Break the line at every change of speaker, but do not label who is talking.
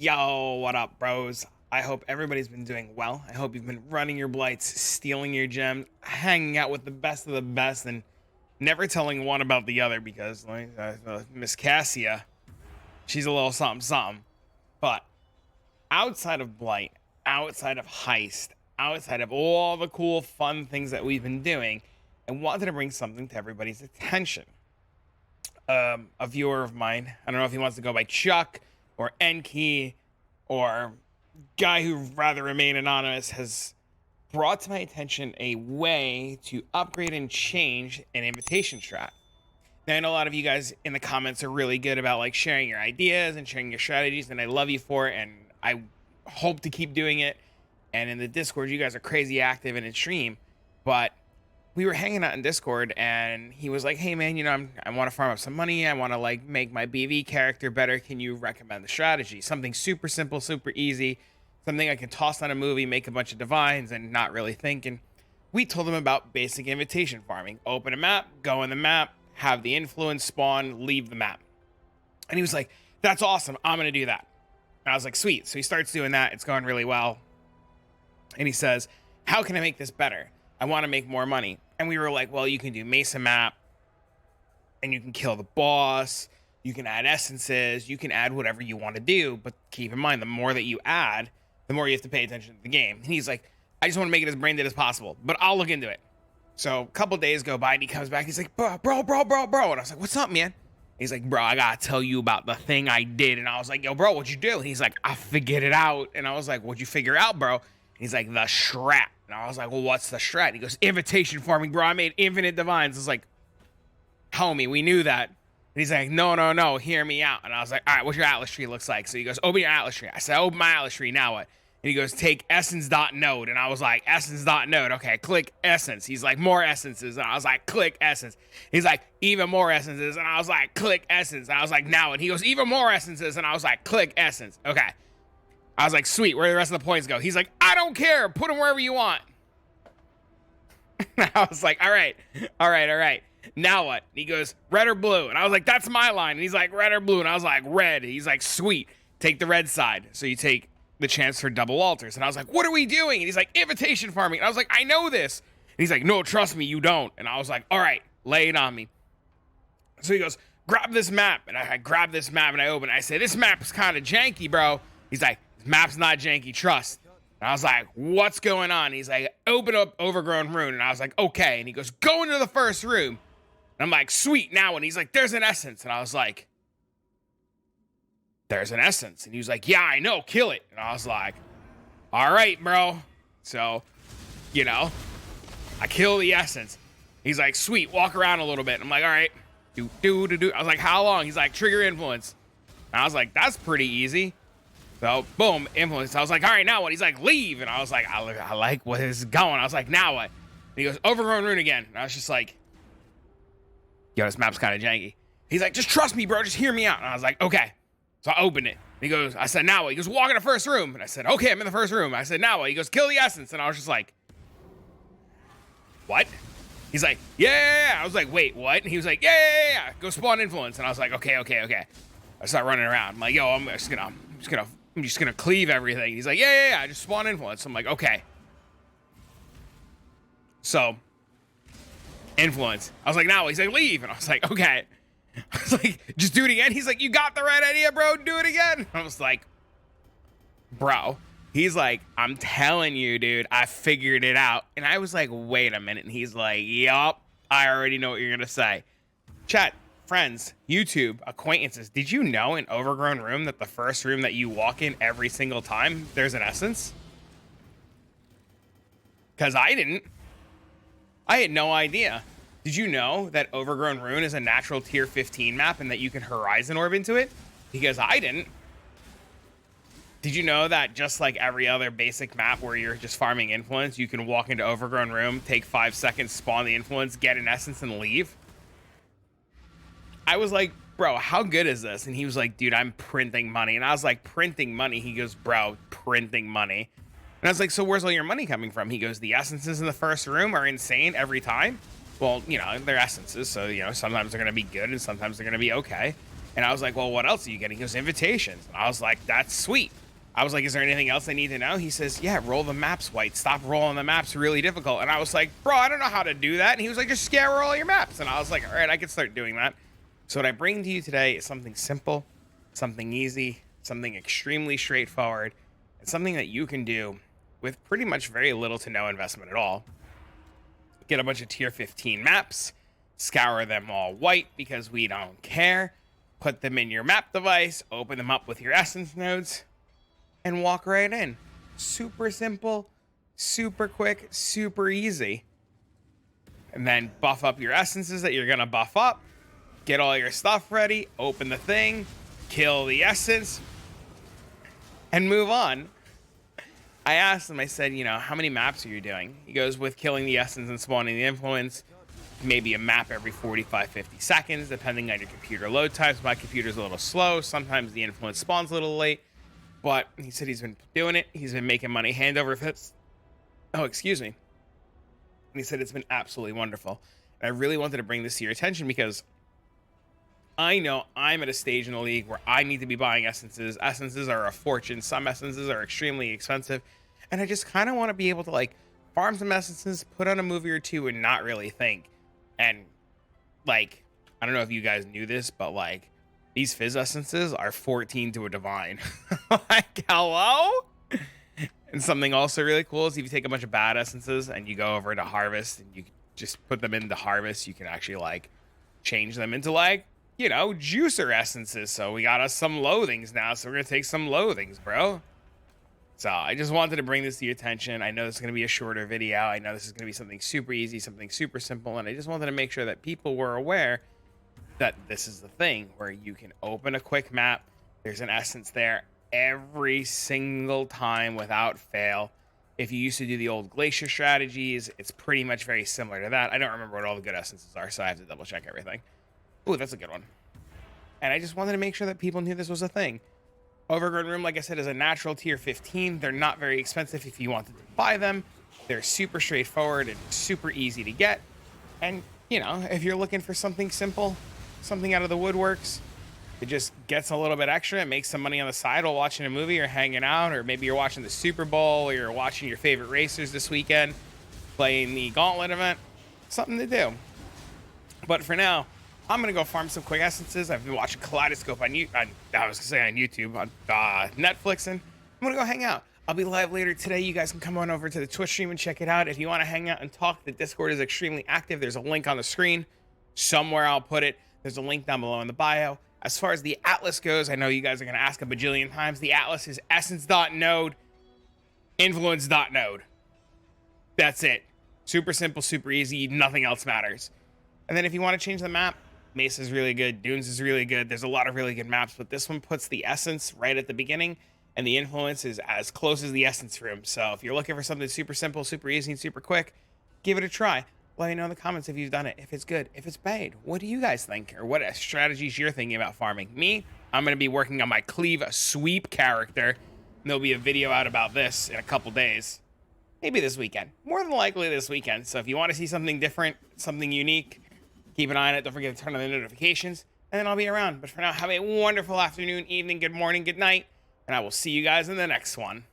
Yo, what up, bros? I hope everybody's been doing well. I hope you've been running your blights, stealing your gems, hanging out with the best of the best, and never telling one about the other because, like, Miss Cassia, she's a little something something. But outside of blight, outside of heist, outside of all the cool, fun things that we've been doing, I wanted to bring something to everybody's attention. A viewer of mine, I don't know if he wants to go by Chuck or Enki or guy who'd rather remain anonymous, has brought to my attention a way to upgrade and change an invitation strat. Now, I know a lot of you guys in the comments are really good about like sharing your ideas and sharing your strategies, and I love you for it, and I hope to keep doing it. And in the Discord, you guys are crazy active and in stream, but we were hanging out in Discord and he was like, hey man, you know, I want to farm up some money. I want to like make my BV character better. Can you recommend the strategy? Something super simple, super easy, something I can toss on a movie, make a bunch of divines and not really think. And we told him about basic invitation farming. Open a map, go in the map, have the influence spawn, leave the map. And he was like, that's awesome. I'm going to do that. And I was like, sweet. So he starts doing that. It's going really well. And he says, how can I make this better? I want to make more money. And we were like, well, you can do Mesa map and you can kill the boss. You can add essences. You can add whatever you want to do. But keep in mind, the more that you add, the more you have to pay attention to the game. And he's like, I just want to make it as brain dead as possible, but I'll look into it. So a couple days go by and he comes back. He's like, bro. And I was like, what's up, man? He's like, bro, I got to tell you about the thing I did. And I was like, yo, bro, what'd you do? And he's like, I figured it out. And I was like, what'd you figure out, bro? And he's like, the strat. And I was like, well, what's the strat? He goes, invitation farming, bro. I made infinite divines. I was like, homie, we knew that. And he's like, no, hear me out. And I was like, all right, what's your atlas tree looks like? So he goes, open your atlas tree. I said, open my atlas tree, now what? And he goes, take essence.node. And I was like, essence.node. Okay, click essence. He's like, more essences. And I was like, click essence. He's like, even more essences. And I was like, click essence. And I was like, now what? He goes, even more essences. And I was like, click essence. Okay. I was like, sweet, where do the rest of the points go? He's like, I don't care. Put them wherever you want. I was like, all right. Now what? And he goes, red or blue? And I was like, that's my line. And he's like, red or blue? And I was like, red. He's like, sweet. Take the red side. So you take the chance for double altars. And I was like, what are we doing? And he's like, invitation farming. And I was like, I know this. And he's like, no, trust me, you don't. And I was like, all right, lay it on me. So he goes, grab this map. And I grabbed this map and I opened it. I said, this map is kind of janky, bro. He's like, map's not janky, trust. And I was like, what's going on? He's like, open up Overgrown Ruin. And I was like, okay. And he goes, go into the first room. And I'm like, sweet, now. And he's like, there's an essence. And I was like, there's an essence. And he was like, yeah, I know, kill it. And I was like, all right, bro. So, you know, I kill the essence. He's like, sweet, walk around a little bit. And I'm like, all right, do. I was like, how long? He's like, trigger influence. And I was like, that's pretty easy. So, boom, influence. I was like, all right, now what? He's like, leave. And I was like, I like where this is going. I was like, now what? And he goes, Overgrown Ruin again. And I was just like, yo, this map's kind of janky. He's like, just trust me, bro. Just hear me out. And I was like, okay. So I opened it. And he goes, I said, now what? He goes, walk in the first room. And I said, okay, I'm in the first room. I said, now what? He goes, kill the essence. And I was just like, what? He's like, yeah. I was like, wait, what? And he was like, yeah. Go spawn influence. And I was like, okay. I start running around. I'm like, yo, I'm just gonna cleave everything. He's like, yeah. Just spawn influence. I'm like, okay. So, influence. I was like, now. He's like, leave. And I was like, okay. I was like, just do it again. He's like, you got the right idea, bro. Do it again. I was like, bro. He's like, I'm telling you, dude, I figured it out. And I was like, wait a minute. And he's like, yup, I already know what you're gonna say. Chat, friends, YouTube, acquaintances, did you know in Overgrown Room that the first room that you walk in every single time, there's an essence? Because I didn't. I had no idea. Did you know that Overgrown Ruin is a natural tier 15 map and that you can horizon orb into it? Because I didn't. Did you know that just like every other basic map where you're just farming influence, you can walk into Overgrown Room, take 5 seconds, spawn the influence, get an essence, and leave? I was like, bro, how good is this? And he was like, dude, I'm printing money. And I was like, printing money? He goes, bro, printing money. And I was like, so where's all your money coming from? He goes, the essences in the first room are insane every time. Well, you know, they're essences, so, you know, sometimes they're going to be good and sometimes they're going to be okay. And I was like, well, what else are you getting? He goes, invitations. And I was like, that's sweet. I was like, is there anything else I need to know? He says, yeah, roll the maps white. Stop rolling the maps really difficult. And I was like, bro, I don't know how to do that. And he was like, just scour all your maps. And I was like, all right, I can start doing that. So what I bring to you today is something simple, something easy, something extremely straightforward, and something that you can do with pretty much very little to no investment at all. Get a bunch of tier 15 maps, scour them all white because we don't care, put them in your map device, open them up with your essence nodes, and walk right in. Super simple, super quick, super easy. And then buff up your essences that you're gonna buff up, get all your stuff ready, open the thing, kill the essence, and move on. I asked him, I said, you know, how many maps are you doing? He goes, with killing the essence and spawning the influence, maybe a map every 45, 50 seconds, depending on your computer load times. My computer's a little slow. Sometimes the influence spawns a little late. But he said he's been doing it. He's been making money hand over fist. Oh, excuse me. And he said it's been absolutely wonderful. And I really wanted to bring this to your attention because I know I'm at a stage in the league where I need to be buying essences. Essences are a fortune. Some essences are extremely expensive. And I just kind of want to be able to like farm some essences, put on a movie or two and not really think. And like, I don't know if you guys knew this, but like, these fizz essences are 14 to a divine. Like, hello? And something also really cool is if you take a bunch of bad essences and you go over to harvest and you just put them into harvest, you can actually like change them into like, you know, juicer essences. So we got us some loathings now. So we're going to take some loathings, bro. So I just wanted to bring this to your attention. I know this is going to be a shorter video. I know this is going to be something super easy, something super simple. And I just wanted to make sure that people were aware that this is the thing where you can open a quick map. There's an essence there every single time without fail. If you used to do the old glacier strategies, it's pretty much very similar to that. I don't remember what all the good essences are, so I have to double check everything. Ooh, that's a good one. And I just wanted to make sure that people knew this was a thing. Overgrown Ruin, like I said, is a natural tier 15. They're not very expensive if you wanted to buy them. They're super straightforward and super easy to get. And, you know, if you're looking for something simple, something out of the woodworks, it just gets a little bit extra and makes some money on the side while watching a movie or hanging out, or maybe you're watching the Super Bowl or you're watching your favorite racers this weekend, playing the Gauntlet event, something to do. But for now, I'm going to go farm some quick essences. I've been watching Kaleidoscope on YouTube, on Netflix, and I'm going to go hang out. I'll be live later today. You guys can come on over to the Twitch stream and check it out. If you want to hang out and talk, the Discord is extremely active. There's a link on the screen. Somewhere I'll put it. There's a link down below in the bio. As far as the Atlas goes, I know you guys are going to ask a bajillion times. The Atlas is essence.node, influence.node. That's it. Super simple, super easy. Nothing else matters. And then if you want to change the map, Mesa is really good. Dunes is really good. There's a lot of really good maps, but this one puts the essence right at the beginning, and the influence is as close as the essence room. So if you're looking for something super simple, super easy, and super quick, give it a try. Let me know in the comments if you've done it, if it's good, if it's bad. What do you guys think? Or what strategies you're thinking about farming? Me, I'm going to be working on my cleave sweep character. And there'll be a video out about this in a couple days. Maybe this weekend. More than likely this weekend. So if you want to see something different, something unique, keep an eye on it. Don't forget to turn on the notifications. And then I'll be around. But for now, have a wonderful afternoon, evening, good morning, good night. And I will see you guys in the next one.